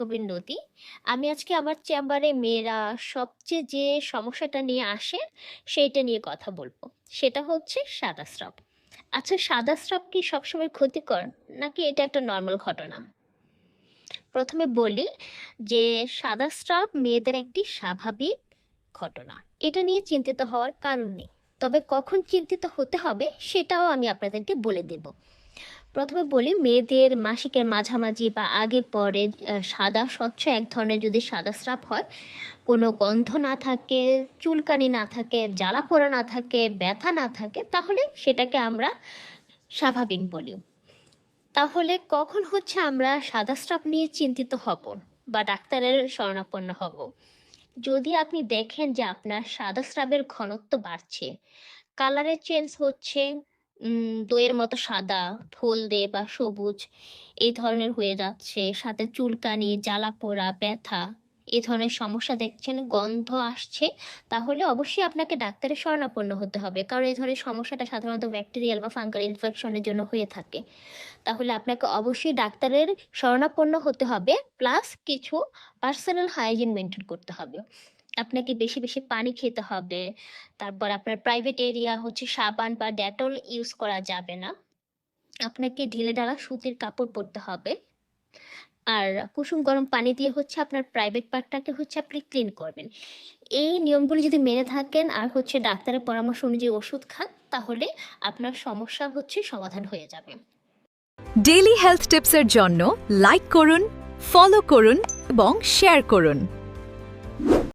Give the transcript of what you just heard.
কবির নদী। আমি আজকে আমার চেম্বারে মেয়েরা সবচেয়ে যে সমস্যাটা নিয়ে আসে সেইটা নিয়ে কথা বলবো। সেটা হচ্ছে সাদা স্রাব। আচ্ছা, সাদা স্রাব কি সবসময় ক্ষতিকর নাকি এটা একটা নর্মাল ঘটনা? প্রথমে বলি যে সাদা স্রাব মেয়েদের একটি স্বাভাবিক ঘটনা। এটা নিয়ে চিন্তিত হওয়ার কারণ নেই। তবে কখন চিন্তিত হতে হবে সেটাও আমি আপনাদেরকে বলে দেব। প্রথমে বলি, মেয়েদের মাসিকের মাঝামাঝি বা আগে পরে সাদা স্বচ্ছ এক ধরনের যদি সাদা স্রাব হয়, কোনো গন্ধ না থাকে, চুলকানি না থাকে, জ্বালা পোড়া না থাকে, ব্যথা না থাকে, তাহলে সেটাকে আমরা স্বাভাবিক বলি। তাহলে কখন হচ্ছে আমরা সাদা স্রাব নিয়ে চিন্তিত হব বা ডাক্তারের শরণাপন্ন হব? যদি আপনি দেখেন যে আপনার সাদা স্রাবের ঘনত্ব বাড়ছে, কালারের চেঞ্জ হচ্ছে, দইয়ের মতো সাদা, হলদে বা সবুজ এই ধরনের হয়ে যাচ্ছে, সাথে চুলকানি, জ্বালা পোড়া, ব্যথা এই ধরনের সমস্যা দেখছেন, গন্ধ আসছে, তাহলে অবশ্যই আপনাকে ডাক্তারের শরণাপন্ন হতে হবে। কারণ এই ধরনের সমস্যাটা সাধারণত ব্যাকটেরিয়াল বা ফাঙ্গাল ইনফেকশনের জন্য হয়ে থাকে। তাহলে আপনাকে অবশ্যই ডাক্তারের শরণাপন্ন হতে হবে, প্লাস কিছু পার্সোনাল হাইজিন মেনটেন করতে হবে। আপনাকে বেশি বেশি পানি খেতে হবে। তারপর আপনার প্রাইভেট এরিয়া হচ্ছে সাবান বা ডেটল ইউজ করা যাবে না। আপনাকে ঢিলেঢালা সুতির কাপড় পরতে হবে। আর কুসুম গরম পানি দিয়ে হচ্ছে আপনার প্রাইভেট পার্টটাকে হচ্ছে আপনি ক্লিন করবেন। এই নিয়মগুলো যদি মেনে থাকেন আর হচ্ছে ডাক্তারের পরামর্শ অনুযায়ী ওষুধ খান, তাহলে আপনার সমস্যা হচ্ছে সমাধান হয়ে যাবে। ডেইলি হেলথ টিপসের জন্য লাইক করুন, ফলো করুন এবং শেয়ার করুন।